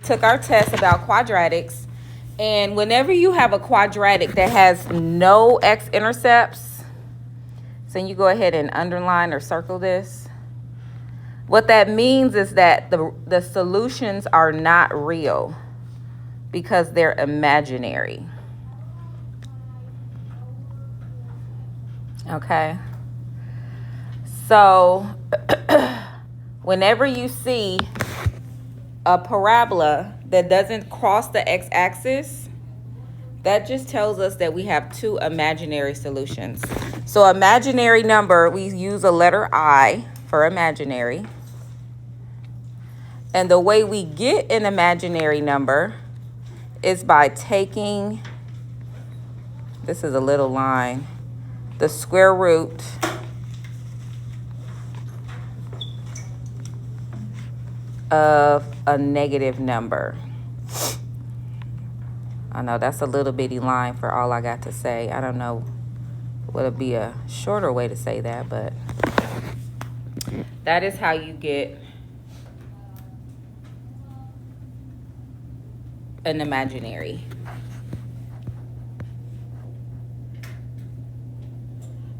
took our test about quadratics, and whenever you have a quadratic that has no x-intercepts, so you go ahead and underline or circle this. What that means is that the solutions are not real because they're imaginary. Okay? So, whenever you see a parabola that doesn't cross the x-axis, that just tells us that we have two imaginary solutions. So imaginary number, we use a letter I for imaginary. And the way we get an imaginary number is by taking, this is a little line, the square root of a negative number. I know that's a little bitty line for all I got to say. I don't know what would be a shorter way to say that, but that is how you get an imaginary.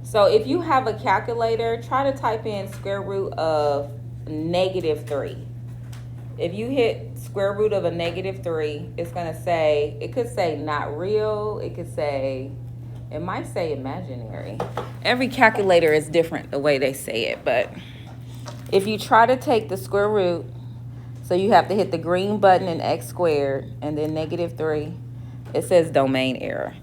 So if you have a calculator, try to type in square root of -3. If you hit square root of a -3, it's going to say, it could say not real. It could say, it might say imaginary. Every calculator is different the way they say it. But if you try to take the square root, so you have to hit the green button in x squared and then -3, it says domain error.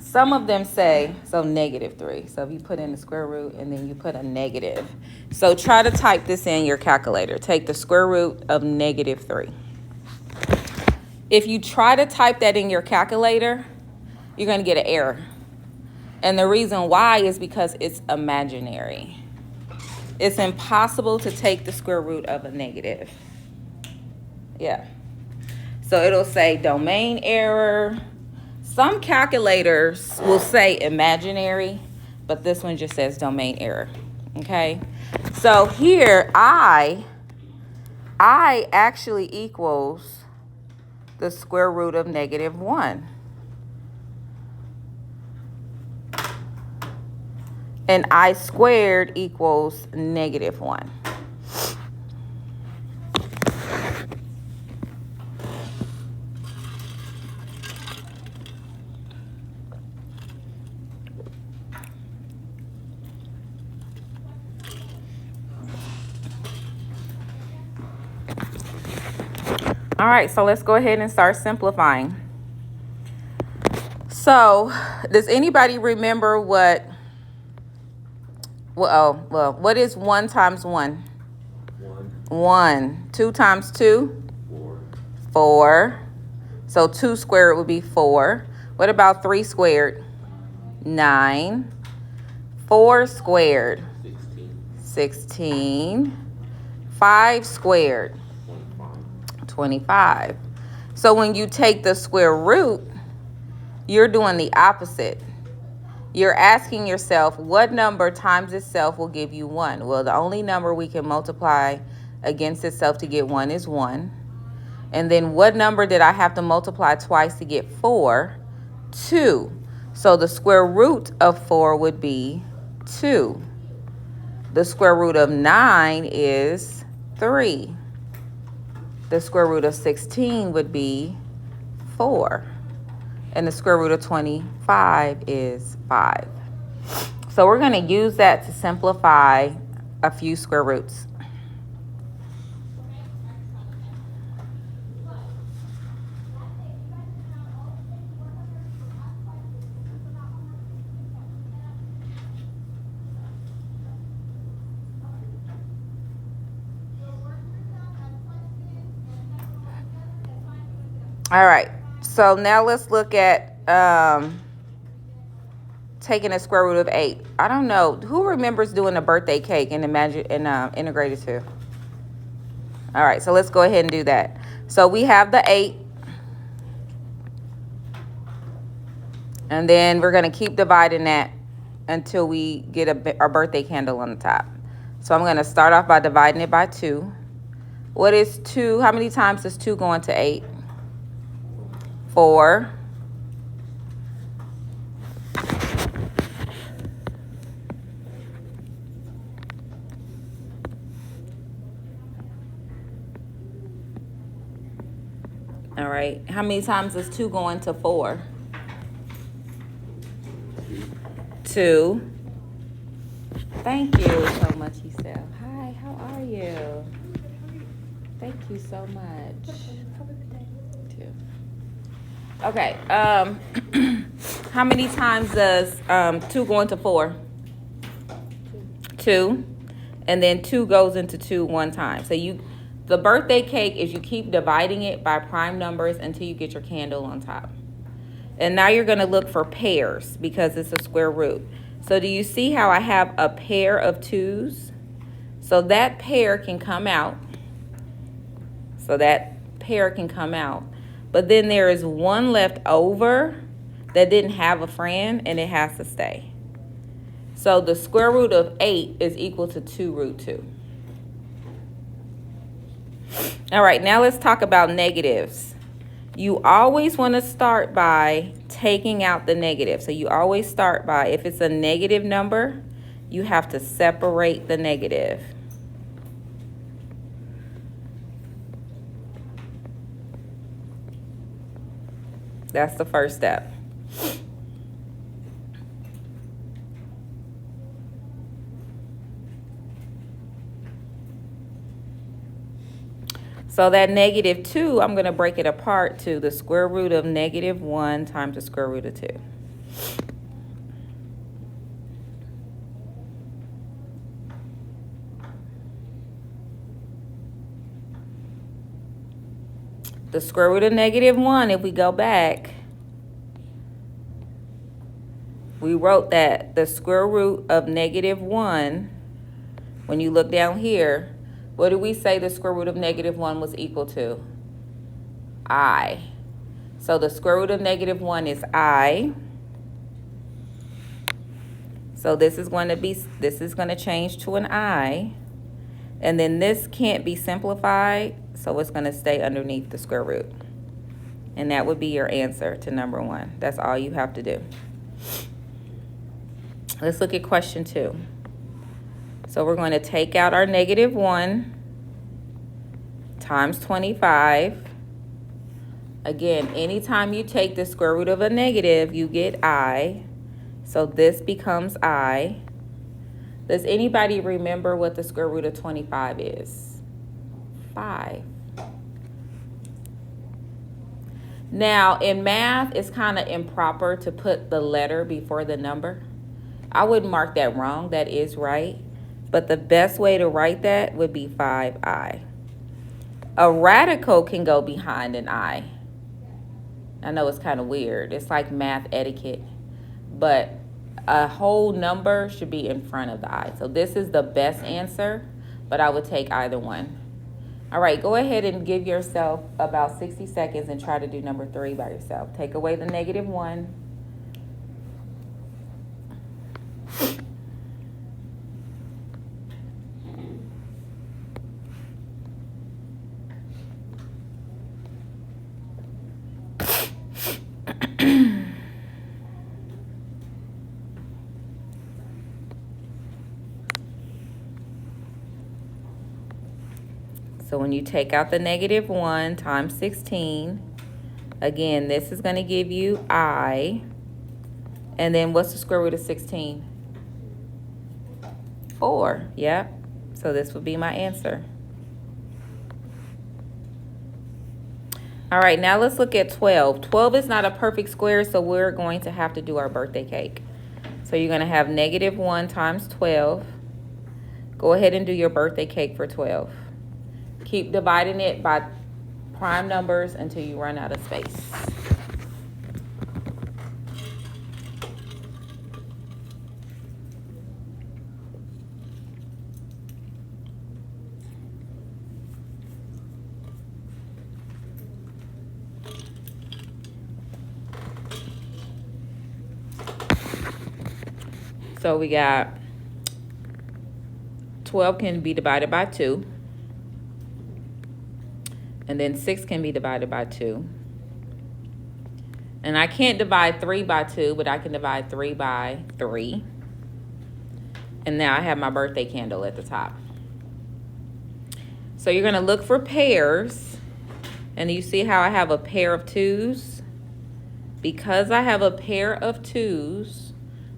Some of them say, so -3. So if you put in the square root and then you put a negative. So try to type this in your calculator. Take the square root of -3. If you try to type that in your calculator, you're going to get an error. And the reason why is because it's imaginary. It's impossible to take the square root of a negative. Yeah. So it'll say domain error. Some calculators will say imaginary, but this one just says domain error. Okay? So here, I actually equals the square root of -1. And I squared equals -1. All right, so let's go ahead and start simplifying. So, does anybody remember what is 1 times 1? 1. 2 times 2? 4. So 2 squared would be 4. What about 3 squared? 9. 4 squared? 16. 5 squared? 25. So when you take the square root, you're doing the opposite. You're asking yourself, what number times itself will give you 1? Well, the only number we can multiply against itself to get 1 is 1. And then what number did I have to multiply twice to get 4? 2. So the square root of 4 would be 2. The square root of 9 is 3. The square root of 16 would be 4. And the square root of 25 is 5. So we're going to use that to simplify a few square roots. All right, so now let's look at taking a square root of 8. I don't know. Who remembers doing a birthday cake in integrated 2? All right, so let's go ahead and do that. So we have the 8. And then we're going to keep dividing that until we get our birthday candle on the top. So I'm going to start off by dividing it by 2. What is 2? How many times is 2 going to 8? 4. All right. How many times is 2 going to 4? 2. Thank you so much, Isel. Hi, how are you? Thank you so much. Two. Okay. How many times does 2 go into 4? 2. And then 2 goes into 2 one time. So the birthday cake is you keep dividing it by prime numbers until you get your candle on top. And now you're going to look for pairs because it's a square root. So do you see how I have a pair of 2s? So that pair can come out. But then there is one left over that didn't have a friend, and it has to stay. So the square root of 8 is equal to 2 root 2. All right, now let's talk about negatives. You always want to start by taking out the negative. So you always start by, if it's a negative number, you have to separate the negative. That's the first step. So that negative 2, I'm going to break it apart to the square root of negative 1 times the square root of 2. The square root of negative 1, if we go back, we wrote that the square root of negative 1, when you look down here, what did we say the square root of negative 1 was equal to? I. So the square root of negative 1 is I. So this is going to change to an I. And then this can't be simplified, so it's going to stay underneath the square root. And that would be your answer to number 1. That's all you have to do. Let's look at question 2. So we're going to take out our negative 1 times 25. Again, anytime you take the square root of a negative, you get I. So this becomes I. Does anybody remember what the square root of 25 is? 5. Now, in math, it's kind of improper to put the letter before the number. I wouldn't mark that wrong. That is right. But the best way to write that would be 5i. A radical can go behind an I. I know it's kind of weird. It's like math etiquette. But a whole number should be in front of the I. So this is the best answer, but I would take either one. All right, go ahead and give yourself about 60 seconds and try to do number 3 by yourself. Take away the negative 1. So when you take out the negative 1 times 16, again, this is going to give you I. And then what's the square root of 16? 4. Yep. So this would be my answer. All right, now let's look at 12. 12 is not a perfect square, so we're going to have to do our birthday cake. So you're going to have negative 1 times 12. Go ahead and do your birthday cake for 12. Keep dividing it by prime numbers until you run out of space. So we got 12 can be divided by 2. And then 6 can be divided by 2. And I can't divide 3 by 2, but I can divide 3 by 3. And now I have my birthday candle at the top. So you're going to look for pairs. And you see how I have a pair of 2s? Because I have a pair of 2s,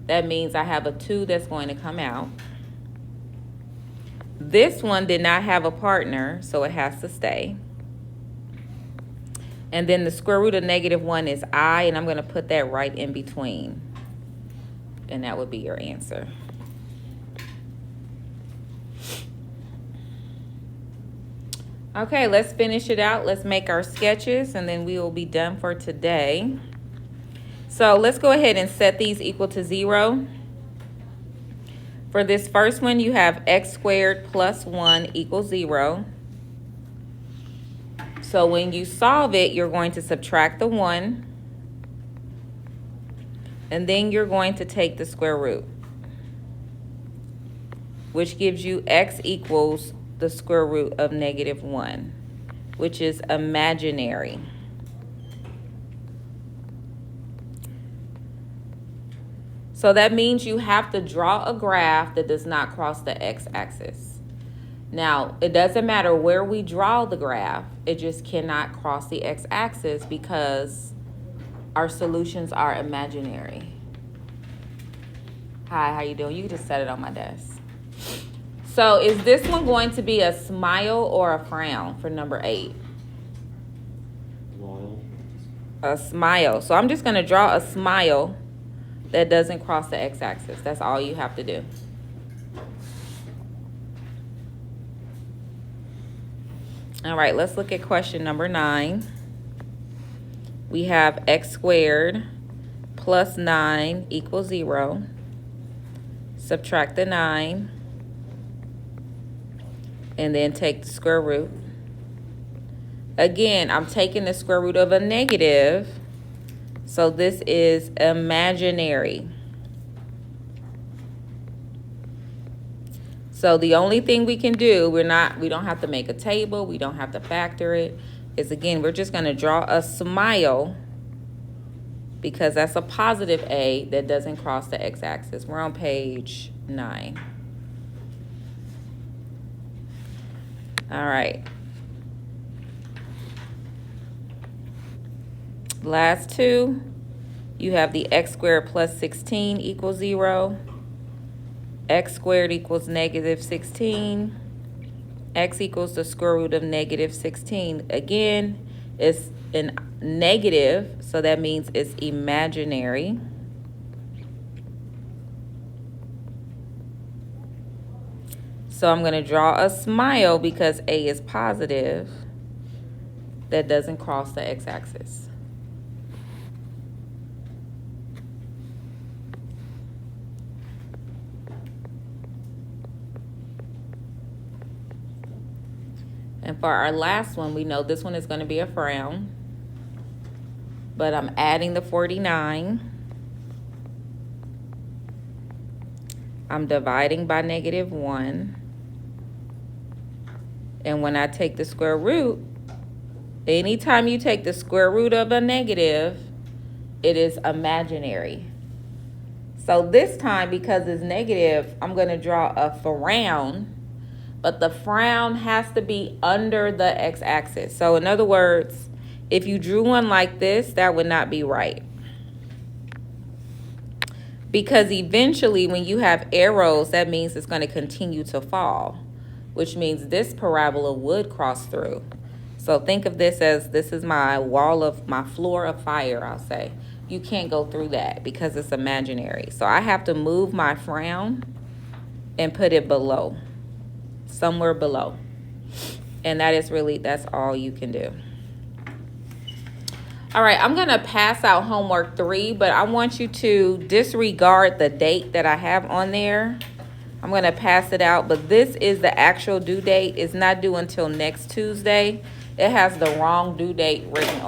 that means I have a 2 that's going to come out. This one did not have a partner, so it has to stay. And then the square root of -1 is I, and I'm going to put that right in between. And that would be your answer. Okay, let's finish it out. Let's make our sketches, and then we will be done for today. So let's go ahead and set these equal to 0. For this first one, you have x squared plus 1 equals 0. So when you solve it, you're going to subtract the 1. And then you're going to take the square root, which gives you x equals the square root of -1, which is imaginary. So that means you have to draw a graph that does not cross the x-axis. Now, it doesn't matter where we draw the graph, it just cannot cross the x-axis because our solutions are imaginary. Hi, how you doing? You can just set it on my desk. So is this one going to be a smile or a frown for number 8? A smile. So I'm just going to draw a smile that doesn't cross the x-axis. That's all you have to do. All right, let's look at question number 9. We have x squared plus 9 equals 0. Subtract the 9. And then take the square root. Again, I'm taking the square root of a negative. So this is imaginary. So the only thing we can do, we don't have to make a table, we don't have to factor it, is again, we're just going to draw a smile because that's a positive A that doesn't cross the x-axis. We're on page 9. All right. Last two, you have the x squared plus 16 equals 0. X squared equals -16. X equals the square root of -16. Again, it's a negative, so that means it's imaginary. So I'm going to draw a smile because A is positive that doesn't cross the x-axis. And for our last one, we know this one is going to be a frown. But I'm adding the 49. I'm dividing by -1. And when I take the square root, anytime you take the square root of a negative, it is imaginary. So this time, because it's negative, I'm going to draw a frown. But the frown has to be under the x-axis. So in other words, if you drew one like this, that would not be right. Because eventually when you have arrows, that means it's going to continue to fall, which means this parabola would cross through. So think of this as this is my my floor of fire, I'll say. You can't go through that because it's imaginary. So I have to move my frown and put it below. Somewhere below. And that's all you can do. All right, I'm going to pass out homework 3, but I want you to disregard the date that I have on there. I'm going to pass it out, but this is the actual due date. It's not due until next Tuesday. It has the wrong due date written on